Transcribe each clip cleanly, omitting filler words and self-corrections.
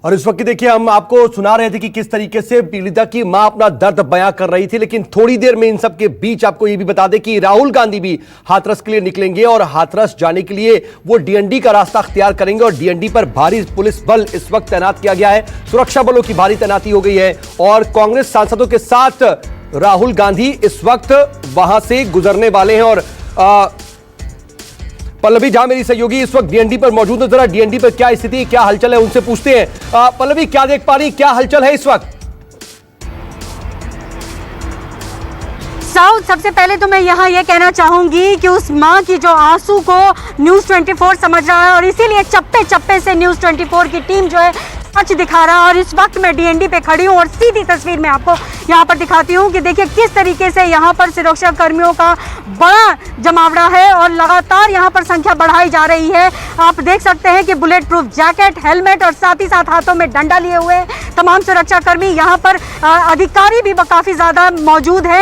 और इस वक्त देखिए हम आपको सुना रहे थे कि किस तरीके से पीड़िता की मां अपना दर्द बयां कर रही थी, लेकिन थोड़ी देर में इन सब के बीच आपको यह भी बता दें कि राहुल गांधी भी हाथरस के लिए निकलेंगे और हाथरस जाने के लिए वो डीएनडी का रास्ता अख्तियार करेंगे और डीएनडी पर भारी पुलिस बल इस वक्त तैनात किया गया है। सुरक्षा बलों की भारी तैनाती हो गई है और कांग्रेस सांसदों के साथ राहुल गांधी इस वक्त वहां से गुजरने वाले हैं। और पल्लवी झा मेरी सहयोगी इस वक्त डीएनडी पर मौजूद है, जरा डीएनडी पर क्या स्थिति क्या हलचल है उनसे पूछते हैं। पल्लवी, क्या देख पा रही, क्या हलचल है इस वक्त? साउथ, सबसे पहले तो मैं यहाँ ये कहना चाहूंगी कि उस माँ की जो आंसू को न्यूज़ 24 समझ रहा है और इसीलिए चप्पे चप्पे से न्यूज़ 24 की टीम जो है सच दिखा रहा है। और इस वक्त मैं डीएनडी पे खड़ी हूँ और सीधी तस्वीर में आपको यहाँ पर दिखाती हूँ कि देखिए किस तरीके से यहाँ पर सुरक्षा कर्मियों का बड़ा जमावड़ा है और लगातार यहाँ पर संख्या बढ़ाई जा रही है। आप देख सकते हैं कि बुलेट प्रूफ जैकेट, हेलमेट और साथ ही साथ हाथों में डंडा लिए हुए तमाम सुरक्षा कर्मी यहाँ पर, अधिकारी भी काफ़ी ज़्यादा मौजूद है।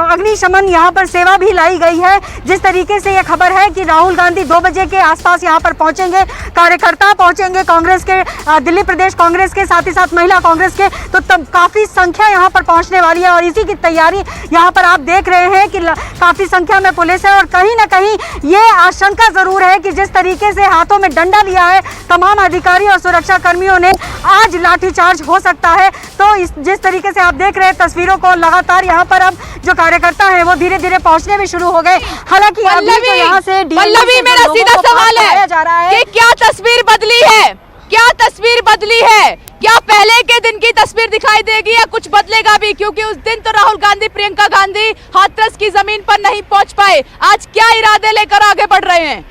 अग्निशमन यहाँ पर सेवा भी लाई गई है। जिस तरीके से ये खबर है कि राहुल गांधी 2 बजे के आसपास यहाँ पर पहुँचेंगे, कार्यकर्ता पहुँचेंगे कांग्रेस के, दिल्ली प्रदेश कांग्रेस के, साथ ही साथ महिला कांग्रेस के, तो तब काफ़ी संख्या यहाँ पर पहुँचने वाली है और इसी की तैयारी यहाँ पर आप देख रहे हैं कि काफ़ी संख्या में पुलिस है। और कहीं ना कहीं ये आशंका ज़रूर है कि जिस तरीके से हाथों में डंडा लिया है तमाम अधिकारी और सुरक्षा कर्मियों ने, आज लाठीचार्ज हो सकता है। तो जिस तरीके से आप देख रहे हैं तस्वीरों को, लगातार यहाँ पर अब जो कार्यकर्ता है वो धीरे धीरे पहुँचने भी शुरू हो गए। हालांकि अभी तो यहाँ से पल्लवी, मेरा सीधा सवाल है कि क्या तस्वीर बदली है? क्या तस्वीर बदली है? क्या पहले के दिन की तस्वीर दिखाई देगी या कुछ बदलेगा भी? क्योंकि उस दिन तो राहुल गांधी, प्रियंका गांधी हाथरस की जमीन पर नहीं पहुंच पाए। आज क्या इरादे लेकर आगे बढ़ रहे हैं?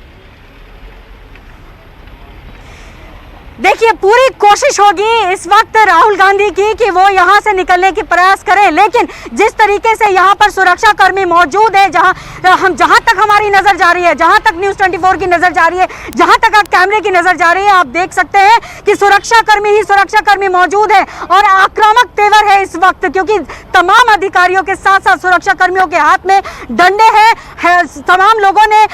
देखिए, पूरी कोशिश होगी इस वक्त राहुल गांधी की कि वो यहाँ से निकलने की प्रयास करें, लेकिन जिस तरीके से यहाँ पर सुरक्षा कर्मी मौजूद है, जहाँ तक हमारी नज़र जा रही है, जहाँ तक न्यूज़ 24 की नज़र जा रही है, जहाँ तक कैमरे की नज़र जा रही है, आप देख सकते हैं कि सुरक्षा कर्मी मौजूद है और आक्रामक तेवर है इस वक्त, क्योंकि तमाम अधिकारियों के साथ साथ सुरक्षा कर्मियों के हाथ में डंडे हैं। तमाम लोगों ने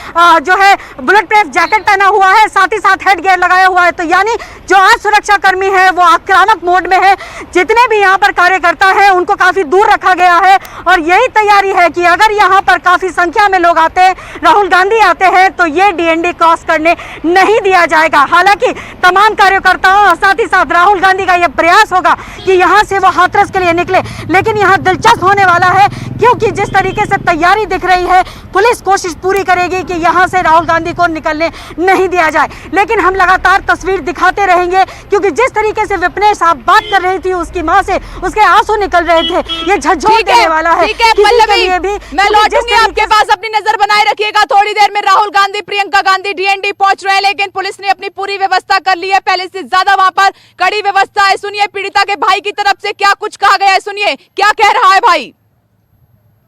जो है बुलेट प्रूफ जैकेट पहना हुआ है, साथ ही साथ हेड गियर लगाया हुआ है। तो यानी जो आज सुरक्षा कर्मी है वो आक्रामक मोड में है। जितने भी यहाँ पर कार्यकर्ता हैं उनको काफी दूर रखा गया है और यही तैयारी है कि अगर यहाँ पर काफी संख्या में लोग आते हैं, राहुल गांधी आते हैं, तो ये डीएनडी क्रॉस करने नहीं दिया जाएगा। हालांकि तमाम कार्यकर्ताओं और साथ ही साथ राहुल गांधी का यह प्रयास होगा कि यहाँ से वो हाथरस के लिए निकले, लेकिन यहाँ दिलचस्प होने वाला है क्योंकि जिस तरीके से तैयारी दिख रही है, पुलिस कोशिश पूरी करेगी कि यहाँ से राहुल गांधी को निकलने नहीं दिया जाए। लेकिन हम लगातार तस्वीर दिखाते रहेंगे क्योंकि जिस तरीके से विपनेश आप बात कर रही थी उसकी माँ से, उसके आंसू निकल रहे थे, ये झकझोर देने वाला है। ठीक है पल्लवी, मैं लौटूंगी आपके पास, अपनी नजर बनाए रखिएगा। थोड़ी देर में राहुल गांधी, प्रियंका गांधी डीएनडी पहुंच रहे हैं, लेकिन पुलिस ने अपनी पूरी व्यवस्था कर ली है, पहले से ज्यादा वहां पर कड़ी व्यवस्था है। सुनिए पीड़िता के भाई की तरफ से क्या कुछ कहा गया है, सुनिए क्या कह रहा है भाई।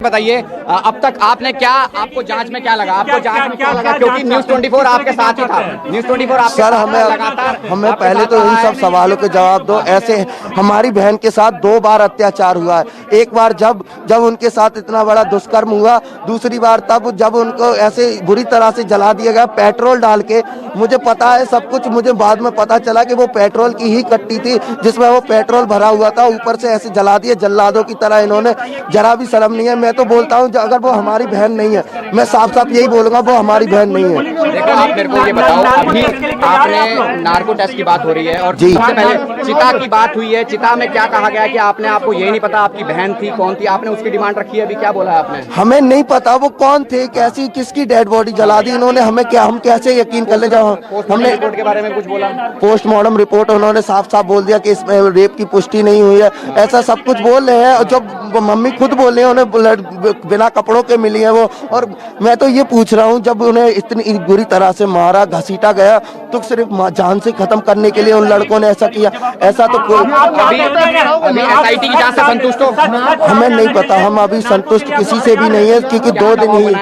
बताइए, अब तक आपने क्या, आपको जांच में क्या लगा? आपको जांच में क्या लगा? क्योंकि न्यूज़ 24 आपके साथ ही था। न्यूज़ 24 आपके सर, हमें पहले तो इन सब सवालों के जवाब दो। ऐसे हमारी बहन के साथ 2 बार अत्याचार हुआ है। एक बार जब उनके साथ इतना बड़ा दुष्कर्म हुआ, दूसरी बार तब जब उनको ऐसे बुरी तरह से जला दिया गया पेट्रोल डाल के। मुझे पता है सब कुछ, मुझे बाद में पता चला कि वो पेट्रोल की ही कट्टी थी जिसमें वो पेट्रोल भरा हुआ था, ऊपर से ऐसे जला दिए जल्लादों की तरह। इन्होंने जरा भी शर्म नहीं है। मैं तो बोलता हूँ अगर वो हमारी बहन नहीं है, मैं साफ साफ यही बोलूंगा, वो हमारी बहन नहीं है। देखो, आप मेरे को ये बताओ, अभी आपने नार्को टेस्ट की बात हो रही है और सबसे पहले चिता की बात हुई है। चिता में क्या कहा गया कि आपको ये नहीं पता आपकी बहन थी कौन थी? आपने उसकी डिमांड रखी है, अभी क्या बोला है आपने? हमें नहीं पता वो कौन थे, कैसी, किसकी डेड बॉडी जला दी इन्होंने। हमें क्या, हम कैसे यकीन कर ले? जब हमने रिपोर्ट के बारे में कुछ बोला, पोस्टमार्टम रिपोर्ट उन्होंने साफ साफ बोल दिया कि इसमें रेप की पुष्टि नहीं हुई है, ऐसा सब कुछ बोल रहे हैं। और जब मम्मी खुद बोल रही है उन्हें बिना कपड़ों के मिली है वो। और मैं तो ये पूछ रहा हूँ, जब उन्हें इतनी बुरी तरह से मारा घसीटा गया तो सिर्फ जान से खत्म करने के लिए उन लड़कों ने ऐसा किया? ऐसा तो कोई अभी एसआईटी की जांच से संतुष्ट हो? हमें नहीं पता, हम अभी संतुष्ट किसी से भी नहीं है क्योंकि 2 दिन ही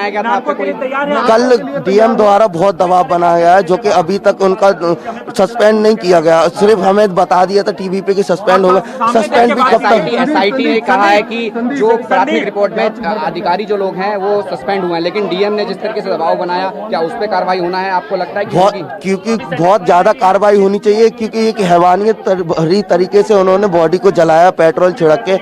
कल डीएम द्वारा बहुत दबाव बनाया गया है जो कि अभी तक उनका सस्पेंड नहीं किया गया। सिर्फ हमें बता दिया था टीवी पे कि सस्पेंड होगा। सस्पेंड भी कब तक? एसआईटी ने कहा है कि कि जो प्राथमिक रिपोर्ट में अधिकारी जो लोग हैं वो सस्पेंड हुए हैं, लेकिन डीएम ने जिस तरीके से दबाव बनाया, क्या उस पर कार्रवाई होना है? आपको लगता है क्योंकि बहुत ज्यादा कार्रवाई होनी चाहिए, क्योंकि एक हैवानियत भरी तरीके से उन्होंने बॉडी को जलाया पेट्रोल छिड़क के,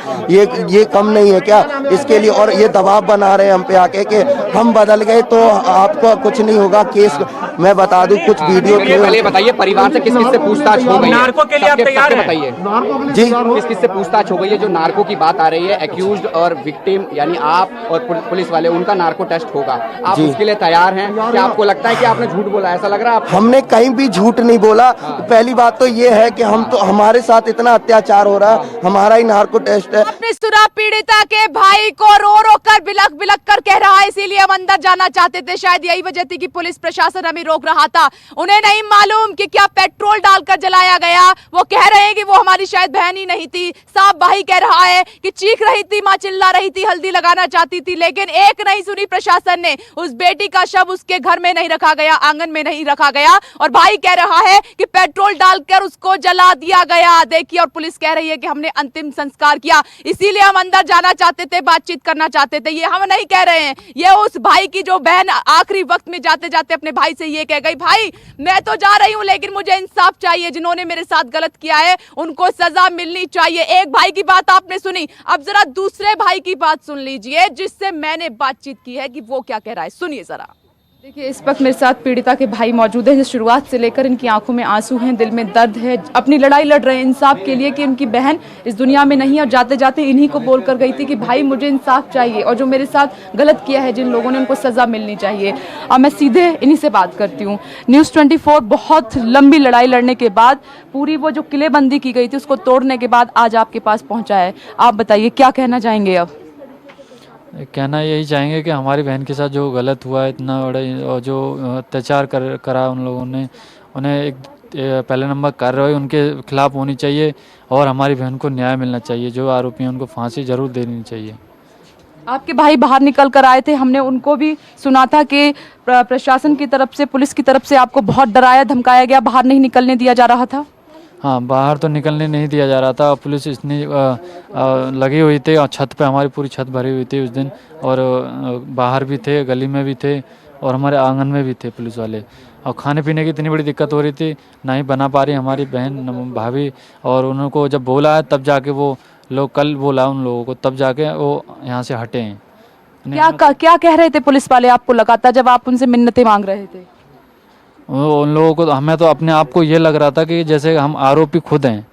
ये कम नहीं है क्या इसके लिए? और ये दबाव बना रहे हैं हम पे आके कि हम बदल गए तो आपको कुछ नहीं होगा। केस मैं बता दूं, कुछ वीडियो पहले बताइए, परिवार से किस किस से पूछताछ हो गई है? नार्को के लिए आप तैयार हैं? बताइए जी, किस किस से पूछताछ हो गई है? जो नार्को की बात आ रही है, एक्यूज्ड और विक्टिम यानी आप और पुलिस वाले, उनका नार्को टेस्ट होगा, आप उसके लिए तैयार हैं? क्या आपको लगता है कि आपने झूठ बोला, ऐसा लग रहा है आपको? हमने कहीं भी झूठ नहीं बोला। पहली बात तो ये है कि हमारे साथ इतना अत्याचार हो रहा है, हमारा ही नार्को टेस्ट है। अपनी सुरा पीड़िता के भाई को रो रो कर बिलख बिलख कर कह रहा है, इसीलिए हम अंदर जाना चाहते थे। शायद यही वजह थी कि पुलिस प्रशासन हमें रोक रहा था। उन्हें नहीं मालूम कि क्या पेट्रोल डालकर जलाया गया। वो कह रहे हैं कि वो हमारी शायद बहन ही नहीं थी। साहब भाई कह रहा है कि चीख रही थी, मां चिल्ला रही थी, हल्दी लगाना चाहती थी, लेकिन एक नहीं सुनी प्रशासन ने। उस बेटी का शव उसके घर में नहीं रखा गया, आंगन में नहीं रखा गया, और भाई कह रहा है कि पेट्रोल डालकर उसको जला दिया गया। देखिए, और पुलिस कह रही है कि हमने अंतिम संस्कार किया, इसीलिए हम अंदर जाना चाहते थे, बातचीत करना चाहते थे। ये हम नहीं कह रहे हैं, ये उस भाई की जो बहन आखिरी वक्त में जाते जाते अपने भाई से ये कह गई, भाई मैं तो जा रही हूं लेकिन मुझे इंसाफ चाहिए। जिन्होंने मेरे साथ गलत किया है उनको सजा मिलनी चाहिए। एक भाई की बात आपने सुनी, अब जरा दूसरे भाई की बात सुन लीजिए जिससे मैंने बातचीत की है कि वो क्या कह रहा है। सुनिए जरा। देखिए, इस वक्त मेरे साथ पीड़िता के भाई मौजूद हैं। शुरुआत से लेकर इनकी आंखों में आंसू हैं, दिल में दर्द है, अपनी लड़ाई लड़ रहे हैं इंसाफ के लिए कि उनकी बहन इस दुनिया में नहीं है, और जाते जाते इन्हीं को बोल कर गई थी कि भाई मुझे इंसाफ चाहिए, और जो मेरे साथ गलत किया है जिन लोगों ने, उनको सजा मिलनी चाहिए। अब मैं सीधे इन्हीं से बात करती हूँ। न्यूज़ 24 बहुत लंबी लड़ाई लड़ने के बाद, पूरी वो जो किलेबंदी की गई थी उसको तोड़ने के बाद आज आपके पास पहुँचा है। आप बताइए क्या कहना चाहेंगे? अब कहना यही चाहेंगे कि हमारी बहन के साथ जो गलत हुआ है, इतना बड़ा और जो अत्याचार करा उन लोगों ने, उन्हें एक पहले नंबर कार्रवाई उनके खिलाफ होनी चाहिए, और हमारी बहन को न्याय मिलना चाहिए। जो आरोपी हैं उनको फांसी जरूर देनी चाहिए। आपके भाई बाहर निकल कर आए थे, हमने उनको भी सुना था कि प्रशासन की तरफ से, पुलिस की तरफ से आपको बहुत डराया धमकाया गया, बाहर नहीं निकलने दिया जा रहा था। हाँ, बाहर तो निकलने नहीं दिया जा रहा था। पुलिस इतनी लगी हुई थी, और छत पे हमारी पूरी छत भरी हुई थी उस दिन, और बाहर भी थे, गली में भी थे, और हमारे आंगन में भी थे पुलिस वाले। और खाने पीने की इतनी बड़ी दिक्कत हो रही थी, ना ही बना पा रही हमारी बहन भाभी, और उनको जब बोला है तब जाके वो लोग, कल बोला उन लोगों को, तब जाके वो यहाँ से हटे हैं। क्या कह रहे थे पुलिस वाले आपको लगातार जब आप उनसे मिन्नतें मांग रहे थे? उन लोगों को, हमें तो अपने आप को ये लग रहा था कि जैसे हम आरोपी खुद हैं,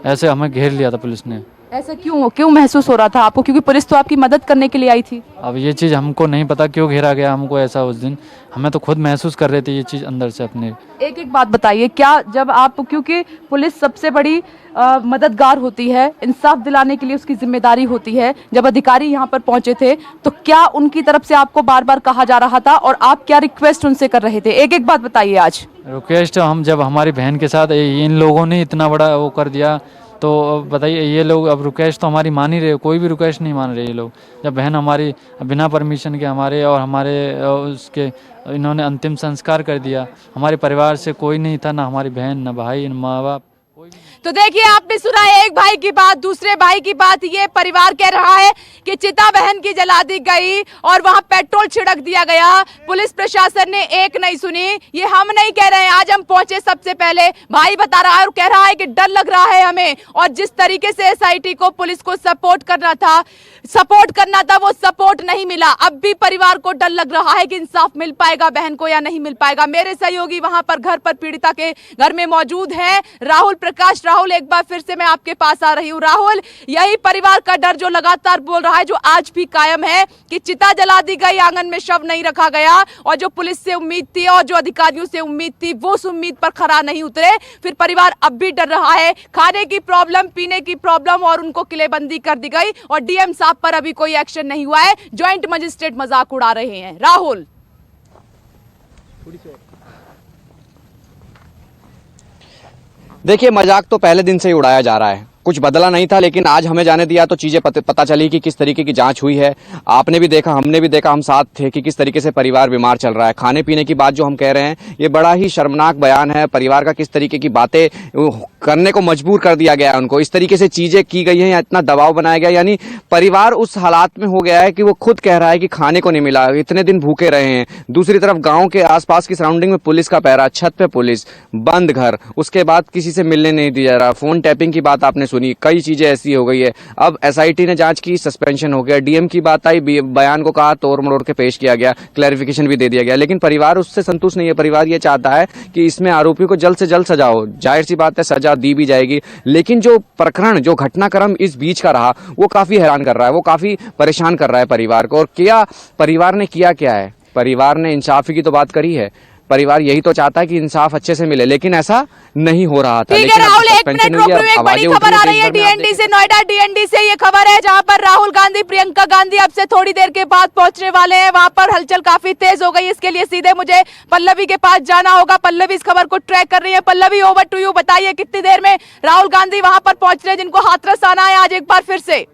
ऐसे हमें घेर लिया था पुलिस ने। ऐसा क्यों महसूस हो रहा था आपको? क्योंकि पुलिस तो आपकी मदद करने के लिए आई थी। अब ये चीज़ हमको नहीं पता क्यों घेरा गया हमको ऐसा उस दिन, हमें तो खुद महसूस कर रहे थे ये चीज़ अंदर से अपने। एक एक बात बताइए, क्या जब आप, क्योंकि पुलिस सबसे बड़ी मददगार होती है, इंसाफ दिलाने के लिए उसकी जिम्मेदारी होती है, जब अधिकारी यहाँ पर पहुंचे थे तो क्या उनकी तरफ से आपको बार बार कहा जा रहा था, और आप क्या रिक्वेस्ट उनसे कर रहे थे? एक एक बात बताइए। आज रिक्वेस्ट हम, जब हमारी बहन के साथ इन लोगों ने इतना बड़ा वो कर दिया, तो बताइए ये लोग अब रिक्वेस्ट तो हमारी मान ही रहे, कोई भी रिक्वेस्ट नहीं मान रहे ये लोग। जब बहन हमारी बिना परमिशन के हमारे और हमारे उसके इन्होंने अंतिम संस्कार कर दिया, हमारे परिवार से कोई नहीं था, ना हमारी बहन, ना भाई, ना माँ बाप। तो देखिए, आपने सुना एक भाई की बात, दूसरे भाई की बात। ये परिवार कह रहा है कि चिता बहन की जला दी गई और वहां पेट्रोल छिड़क दिया गया, पुलिस प्रशासन ने एक नहीं सुनी। ये हम नहीं कह रहे हैं, आज हम पहुंचे सबसे पहले, भाई बता रहा है और कह रहा है कि डर लग रहा है हमें, और जिस तरीके से एसआईटी को, पुलिस को सपोर्ट करना था वो सपोर्ट नहीं मिला। अब भी परिवार को डर लग रहा है कि इंसाफ मिल पाएगा बहन को या नहीं मिल पाएगा। मेरे सहयोगी वहां पर घर पर पीड़िता के घर में मौजूद हैं, राहुल प्रकाश। राहुल, एक बार फिर से मैं आपके पास आ रही हूँ। राहुल, यही परिवार का डर जो लगातार बोल रहा है, जो आज भी कायम है कि चिता जला दी गई, आंगन में शव नहीं रखा गया, और जो पुलिस से उम्मीद थी और जो अधिकारियों से उम्मीद थी वो उस उम्मीद पर खरा नहीं उतरे। फिर परिवार अब भी डर रहा है, खाने की प्रॉब्लम, पीने की प्रॉब्लम, और उनको किलेबंदी कर दी गई, और डीएम साहब पर अभी कोई एक्शन नहीं हुआ है। ज्वाइंट मजिस्ट्रेट मजाक उड़ा रहे हैं। राहुल, देखिए, मजाक तो पहले दिन से ही उड़ाया जा रहा है। कुछ बदला नहीं था, लेकिन आज हमें जाने दिया तो चीजें पता चली कि किस तरीके की जांच हुई है। आपने भी देखा, हमने भी देखा, हम साथ थे कि किस तरीके से परिवार बीमार चल रहा है। खाने पीने की बात जो हम कह रहे हैं, ये बड़ा ही शर्मनाक बयान है। परिवार का किस तरीके की बातें करने को मजबूर कर दिया गया है उनको, इस तरीके से चीजें की गई हैं, इतना दबाव बनाया गया, यानी परिवार उस हालात में हो गया है कि वो खुद कह रहा है कि खाने को नहीं मिला, इतने दिन भूखे रहे हैं। दूसरी तरफ गांव के आसपास की सराउंडिंग में पुलिस का पहरा, छत पे पुलिस, बंद घर, उसके बाद किसी से मिलने नहीं दिया जा रहा। फोन टैपिंग की बात आपने सुनी, कई चीजें ऐसी हो गई है। अब एसआईटी ने जांच की, सस्पेंशन हो गया, डीएम की बात आई, बयान को कहा तोड़ मरोड़ के पेश किया गया, क्लैरिफिकेशन भी दे दिया गया, लेकिन परिवार उससे संतुष्ट नहीं है। परिवार ये चाहता है कि इसमें आरोपी को जल्द से जल्द सजा हो। जाहिर सी बात है, सजा दी भी जाएगी, लेकिन जो प्रकरण, जो घटनाक्रम इस बीच का रहा, वो काफी हैरान कर रहा है, वो काफी परेशान कर रहा है परिवार को। और क्या परिवार ने किया क्या है? परिवार ने इंसाफ की तो बात करी है, परिवार यही तो चाहता है कि इंसाफ अच्छे से मिले, लेकिन ऐसा नहीं हो रहा था। ठीक है राहुल, एक मिनट रोक, एक बड़ी खबर आ रही है डीएनडी से, नोएडा डीएनडी से ये खबर है, जहां पर राहुल गांधी, प्रियंका गांधी अब से थोड़ी देर के बाद पहुंचने वाले हैं। वहां पर हलचल काफी तेज हो गई, इसके लिए सीधे मुझे पल्लवी के पास जाना होगा। पल्लवी इस खबर को ट्रैक कर रही है। पल्लवी, ओवर टू यू, बताइए कितनी देर में राहुल गांधी वहां पर पहुंच रहे हैं, जिनको हाथरस आना है आज एक बार फिर से?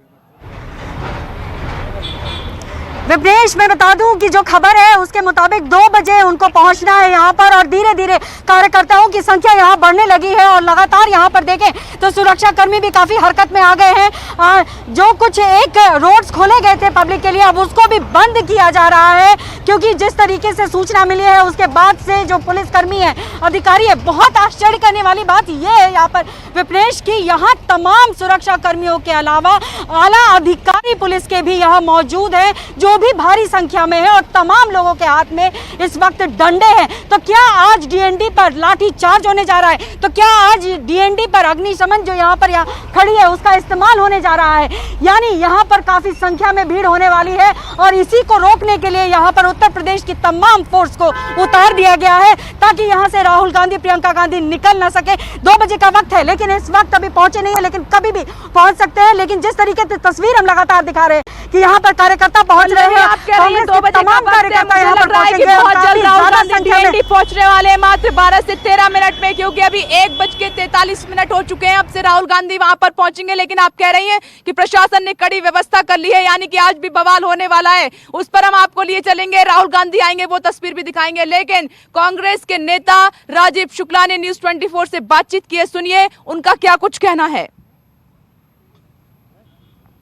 विपनेश, मैं बता दूं कि जो खबर है उसके मुताबिक 2 बजे उनको पहुंचना है यहाँ पर, और धीरे धीरे कार्यकर्ताओं की संख्या यहाँ बढ़ने लगी है। और लगातार यहाँ पर देखें तो सुरक्षा कर्मी भी काफ़ी हरकत में आ गए हैं। जो कुछ एक रोड्स खोले गए थे पब्लिक के लिए, अब उसको भी बंद किया जा रहा है, क्योंकि जिस तरीके से सूचना मिली है उसके बाद से जो पुलिसकर्मी है, अधिकारी है, बहुत आश्चर्य करने वाली बात ये है यहाँ पर विपनेश की यहाँ तमाम सुरक्षा कर्मियों के अलावा आला अधिकारी पुलिस के भी यहाँ मौजूद है, जो भी भारी संख्या में है, और तमाम लोगों के हाथ में इस वक्त डंडे हैं। तो क्या आज डीएनडी पर लाठी चार्ज होने जा रहा है? तो क्या आज डीएनडी पर अग्निशमन जो यहाँ पर खड़ी है उसका इस्तेमाल होने जा रहा है? यानी यहाँ पर काफी संख्या में भीड़ होने वाली है, और इसी को रोकने के लिए यहाँ पर उत्तर प्रदेश की तमाम फोर्स को उतार दिया गया है, ताकि यहाँ से राहुल गांधी, प्रियंका गांधी निकल ना सके। 2 बजे का वक्त है, लेकिन इस वक्त अभी पहुंचे नहीं है, लेकिन कभी भी पहुंच सकते हैं। लेकिन जिस तरीके से तस्वीर हम लगातार दिखा रहे हैं कि यहाँ पर कार्यकर्ता पहुंच रहे हैं, आप कह रही हैं 2 बजे तमाम कार्यकर्ता यहाँ पर पहुंचेंगे, बहुत जल्द राहुल गांधी डीएनडी पहुंचने वाले हैं, मात्र 12 से 13 मिनट में, क्योंकि अभी 1:43 हो चुके हैं। अब से राहुल गांधी वहां पर पहुंचेंगे। लेकिन आप कह रही हैं कि प्रशासन ने कड़ी व्यवस्था कर ली है, यानी कि आज भी बवाल होने वाला है, उस पर हम आपको लिए चलेंगे। राहुल गांधी आएंगे, वो तस्वीर भी दिखाएंगे। लेकिन कांग्रेस के नेता राजीव शुक्ला ने न्यूज़ 24 से बातचीत की है, सुनिए उनका क्या कुछ कहना है।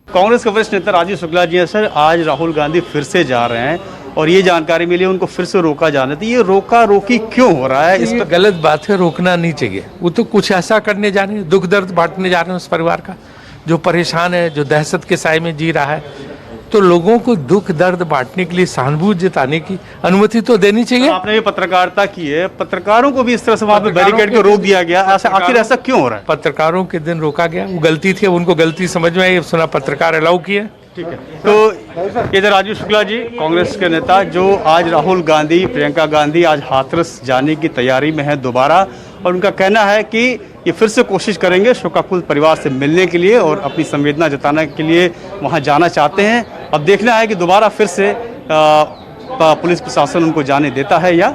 कांग्रेस के वरिष्ठ नेता राजीव शुक्ला जी हैं सर, आज राहुल गांधी फिर से जा रहे हैं और ये जानकारी मिली उनको फिर से रोका जाना था। ये रोका रोकी क्यों हो रहा है? इस पर गलत बात है, रोकना नहीं चाहिए। वो तो कुछ ऐसा करने जा रहे हैं, दुख दर्द बांटने जा रहे हैं उस परिवार का जो परेशान है, जो दहशत के साए में जी रहा है। तो लोगों को दुख दर्द बांटने के लिए, सहानुभूति जताने की अनुमति तो देनी चाहिए। आपने ये पत्रकारिता की है, पत्रकारों को भी इस तरह से वहां पे बैरिकेड को रोक दिया गया, आखिर ऐसा क्यों हो रहा है? पत्रकारों के दिन रोका गया, वो गलती थी, उनको गलती समझ में आई, सुना पत्रकार अलाउ किए। ठीक है, तो ये राजीव शुक्ला जी कांग्रेस के नेता, जो आज राहुल गांधी, प्रियंका गांधी आज हाथरस जाने की तैयारी में है दोबारा, और उनका कहना है कि ये फिर से कोशिश करेंगे शोकाकुल परिवार से मिलने के लिए और अपनी संवेदना जताने के लिए वहां जाना चाहते हैं। अब देखना है कि दोबारा फिर से पुलिस प्रशासन उनको जाने देता है या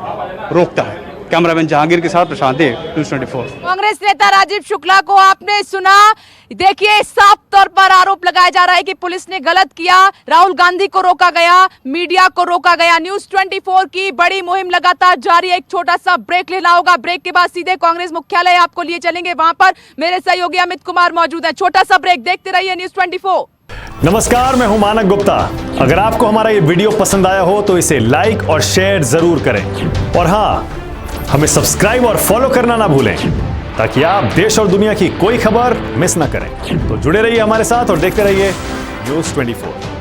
रोकता है। कैमरामैन जहांगीर के साथ प्रशांत देव, न्यूज़ 24। कांग्रेस नेता राजीव शुक्ला को आपने सुना। देखिए, साफ तौर पर आरोप लगाया जा रहा है कि पुलिस ने गलत किया, राहुल गांधी को रोका गया, मीडिया को रोका गया। न्यूज़ 24 की बड़ी मुहिम लगातार जारी है। एक छोटा सा ब्रेक लेना होगा, ब्रेक के बाद सीधे कांग्रेस मुख्यालय आपको लिए चलेंगे, वहां पर मेरे सहयोगी अमित कुमार मौजूद है। छोटा सा ब्रेक, देखते रहिए न्यूज़ 24। नमस्कार, मैं हूं मानक गुप्ता। अगर आपको हमारा ये वीडियो पसंद आया हो तो इसे लाइक और शेयर जरूर करें, और हाँ, हमें सब्सक्राइब और फॉलो करना ना भूलें, ताकि आप देश और दुनिया की कोई खबर मिस ना करें। तो जुड़े रहिए हमारे साथ और देखते रहिए न्यूज़ 24।